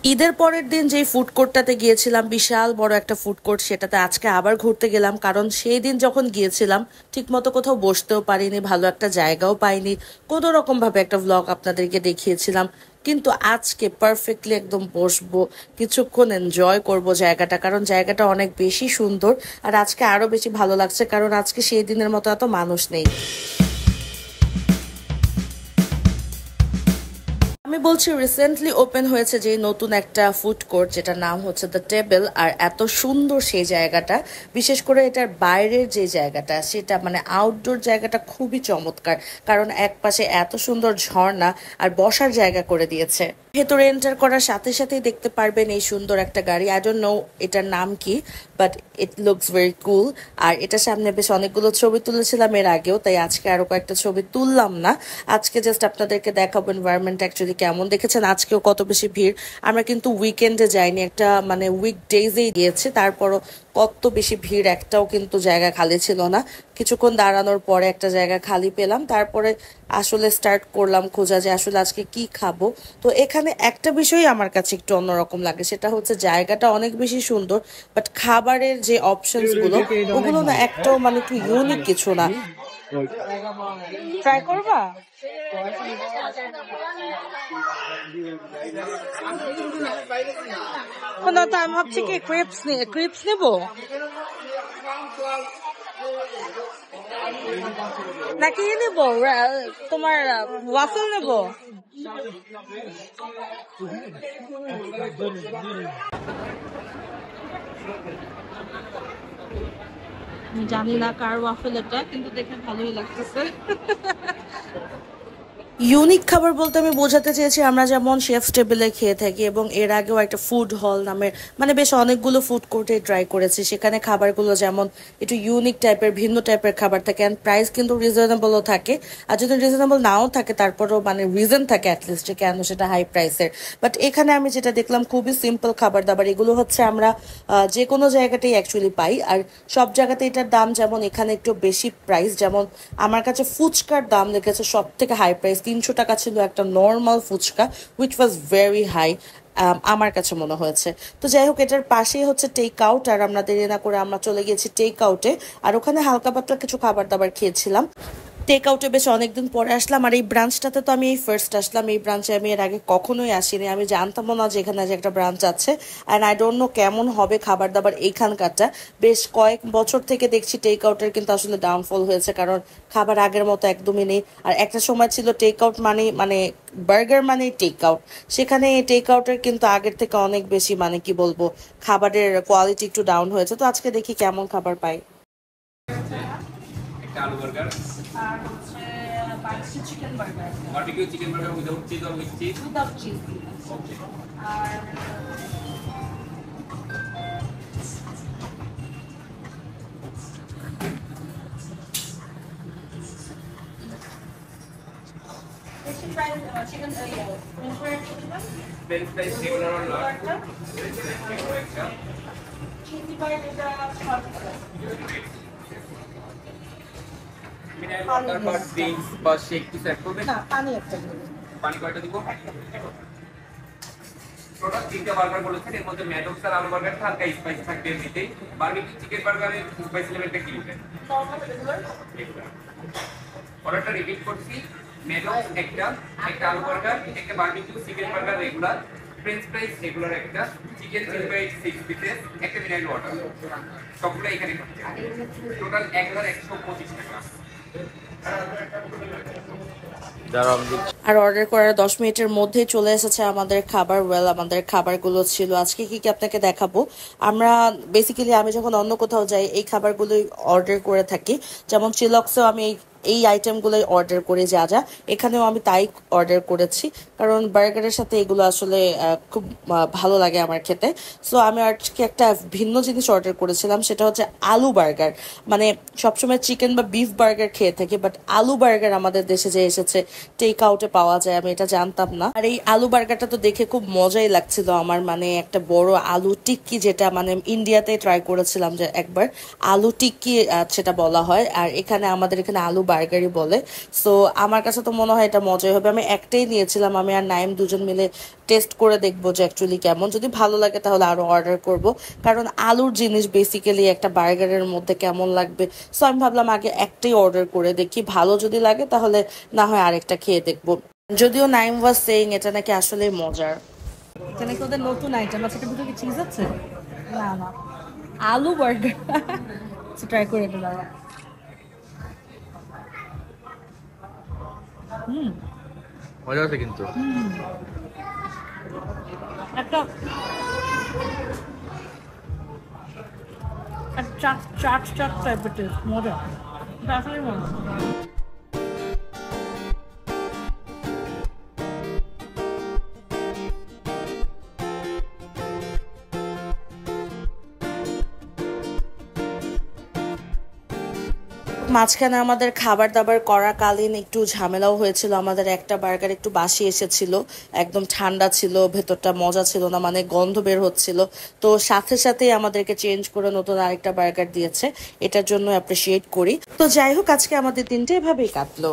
ঈদের পরের দিন যেই ফুড কোর্টটাতে গিয়েছিলাম, বিশাল বড় একটা ফুড কোর্ট, সেটাতে আজকে আবার ঘুরতে গেলাম। কারণ সেই দিন যখন গিয়েছিলাম ঠিক মতো কোথাও বসতেও পারিনি, ভালো একটা জায়গাও পাইনি, কোনো রকম ভাবে একটা ভ্লগ আপনাদেরকে দেখিয়েছিলাম। কিন্তু আজকে পারফেক্টলি একদম বসবো, কিছুক্ষণ এনজয় করব জায়গাটা, কারণ জায়গাটা অনেক বেশি সুন্দর। আর আজকে আরো বেশি ভালো লাগছে কারণ আজকে সেই দিনের মতো এত মানুষ নেই। আমি বলছি রিসেন্টলি ওপেন হয়েছে যে নতুন একটা ফুড কোর্ট, যেটার নাম হচ্ছে দ্য টেবিল। আর এত সুন্দর সেই জায়গাটা, বিশেষ করে এটার বাইরের যে জায়গাটা, সেটা মানে আউটডোর জায়গাটা খুবই চমৎকার। কারণ এক পাশে এত সুন্দর ঝর্ণা আর বসার জায়গা করে দিয়েছে। ভেতরে এন্টার করার সাথে সাথেই দেখতে পারবেন এই সুন্দর একটা গাড়ি। আই ডোন্ট নো এটার নাম কি, but it looks very cool. আর এটার সামনে বেশ অনেকগুলো ছবি তুলেছিলাম এর আগেও, তাই আজকে আরো কয়েকটা ছবি তুললাম না। আজকে জাস্ট আপনাদেরকে দেখাবো এনভায়রনমেন্ট অ্যাকচুয়ালি কেমন। দেখেছেন আজকেও কত বেশি ভিড়। আমরা কিন্তু উইকেন্ডে যাইনি, একটা মানে উইকডেজেই গিয়েছি, তারপরও কত বেশি ভিড়, একটাও কিন্তু জায়গা খালি ছিল না। কিছুক্ষণ দাঁড়ানোর পরে একটা জায়গা খালি পেলাম, তারপরে আসলে স্টার্ট করলাম খোঁজা যে আসলে আজকে কি খাবো। তো এখানে একটা বিষয়ই আমার কাছে একটু অন্যরকম লাগে, সেটা হচ্ছে জায়গাটা অনেক বেশি সুন্দর, বাট খাবারের যে অপশনস গুলো, ওগুলো না একটাও মানে একটু ইউনিক কিছু না। ট্রাই করবা? না তো আমি ভাবছি কি ক্রিপস নেবো নাকি নেবো, তোমার ওয়াফল নেবো। জানি না কার ওয়াফল এটা, কিন্তু দেখে ভালোই লাগতেছে। ইউনিক খাবার বলতে আমি বোঝাতে চেয়েছি আমরা যেমন শেফস টেবিলে খেয়ে থাকি, এবং এর আগেও একটা ফুড হল নামের মানে বেশ অনেকগুলো ফুড কোর্টে ট্রাই করেছি। সেখানে খাবারগুলো যেমন একটু ইউনিক টাইপের, ভিন্ন টাইপের খাবার থাকে, অ্যান্ড প্রাইস কিন্তু রিজনেবলও থাকে। আর যদি রিজনেবল নাও থাকে তারপরেও মানে রিজন থাকে অ্যাটলিস্ট যে কেন সেটা হাই প্রাইসের। বাট এখানে আমি যেটা দেখলাম খুবই সিম্পল খাবার দাবার, এগুলো হচ্ছে আমরা যে কোনো জায়গাতেই অ্যাকচুয়ালি পাই। আর সব জায়গাতে এটার দাম যেমন এখানে একটু বেশি প্রাইস, যেমন আমার কাছে ফুচকার দাম লেগেছে সব থেকে হাই প্রাইস, 300 টাকা ছিল একটা normal fuchka, which was very high আমার কাছে মনে হয়েছে। তো যাই হোক, এটার পাশেই হচ্ছে টেক আউট, আর আমরা দেরি না করে আমরা চলে গিয়েছি টেক আউটে। আর ওখানে হালকা পাতলা কিছু খাবার দাবার খেয়েছিলাম। টেক আউটে বেশ অনেকদিন পরে আসলাম, আর এই ব্রাঞ্চটাতে তো আমি এই ফার্স্ট আসলাম। এই ব্রাঞ্চে আমি এর আগে কখনোই আসিনি, আমি জানতামও না যে এখানে যে একটা ব্রাঞ্চ আছে। অ্যান্ড আই ডোন্ট নো কেমন হবে খাবার দাবার এইখানকারটা। বেশ কয়েক বছর থেকে দেখছি টেক আউটের কিন্তু আসলে ডাউনফল হয়েছে, কারণ খাবার আগের মতো একদমই নেই। আর একটা সময় ছিল টেক আউট মানে মানে বার্গার মানে টেক আউট, সেখানে টেক আউটের কিন্তু আগের থেকে অনেক বেশি মানে কি বলবো, খাবারের কোয়ালিটি একটু ডাউন হয়েছে। তো আজকে দেখি কেমন খাবার পাই। একটা আলু বার্গার আর হচ্ছে burger chicken burger, barbecue chicken burger without cheese or with cheese? Without cheese. Okay. আর chicken french fries regular or large? Cheesy burger এটা 6 টাকা। ওয়াটার বা ড্রিঙ্কস বা শেক কিছু অ্যাড করবেন? না, পানি একটা দিন। পানি কয়টা দিব? টোটাল 3টা বার্গার বলেছেন, এর মধ্যে ম্যাডক্স আর আলু বার্গারটা হালকা স্পাইসি থাকবে এমনিতেই। বারবিকিউ চিকেন বার্গারের স্পাইসি লেভেলটা কি দিবেন? Normal regular. অর্ডারটা রিপিট করছি, ম্যাডক্স একটা, একটা আলু বার্গার, একটা barbecue chicken burger regular, French fries regular একটা, চিকেন চিলি ফ্রাই 6 পিসেস, একটা মিনারেল ওয়াটার। সবগুলো এখানে টোটাল 1125 টাকা। আর অর্ডার করার 10 মিনিটের মধ্যেই চলে এসেছে আমাদের খাবার। ওয়েল, আমাদের খাবারগুলো ছিল আজকে কি কি আপনাকে দেখাবো। আমরা বেসিক্যালি আমি যখন অন্য কোথাও যাই এই খাবারগুলোই অর্ডার করে থাকি, যেমন চিলক্সেও আমি এই আইটেমগুলোই অর্ডার করি, যা যা এখানেও আমি তাই অর্ডার করেছি, কারণ বার্গারের সাথে এগুলো আসলে খুব ভালো লাগে আমার খেতে। সো আমি আজকে একটা ভিন্ন জিনিস অর্ডার করেছিলাম, সেটা হচ্ছে আলু বার্গার। মানে সবসময় চিকেন বা বিফ বার্গার খেয়ে থাকি, বাট আলু বার্গার আমাদের দেশে যে এসেছে টেক আউটে পাওয়া যায়, আমি এটা জানতাম না। আর এই আলু বার্গারটা তো দেখে খুব মজাই লাগছিল আমার, মানে একটা বড় আলু টিক্কি, যেটা মানে ইন্ডিয়াতে ট্রাই করেছিলাম যে একবার, আলু টিক্কি সেটা বলা হয়। আর এখানে আমাদের এখানে আলু বার্গারই বলে। সো আমার কাছে তো মনে হয় এটা মজাই হবে। আমি একটাই নিয়েছিলাম, আমি আর নাইম দুজন মিলে টেস্ট করে দেখবো যে অ্যাকচুয়ালি কেমন। যদি ভালো লাগে তাহলে আরো অর্ডার করব, কারণ আলুর জিনিস বেসিক্যালি একটা বার্গারের মধ্যে কেমন লাগবে। সো আমি ভাবলাম আগে একটাই অর্ডার করে দেখি, ভালো যদি লাগে তাহলে না হয় আরেকটা খেয়ে দেখবো। যদিও নাইম ওয়াজ সেইং এটা নাকি আসলে মজার। এটা নাকি ওদের নতুন আইটেম আছে, এটার ভিতরে কি চিজ আছে? না না, আলু বার্গার। ট্রাই করে এটা দাঁড়া। হুম, মজা আছে কিন্তু। একটা চাট চাট চাট টাইপের টেস্ট, মজা। এটা আসলে মজা। মাঝখানে আমাদের খাবার দাবার করাকালীন একটু ঝামেলাও হয়েছিল। আমাদের একটা বার্গার একটু বাসি এসেছিল, একদম ঠান্ডা ছিল, ভেতরটা মজা ছিল না, মানে গন্ধ বের হচ্ছিল। তো সাথে সাথেই আমাদেরকে চেঞ্জ করে নতুন আরেকটা বার্গার দিয়েছে, এটার জন্য অ্যাপ্রিসিয়েট করি। তো যাই হোক, আজকে আমাদের দিনটা এভাবেই কাটলো।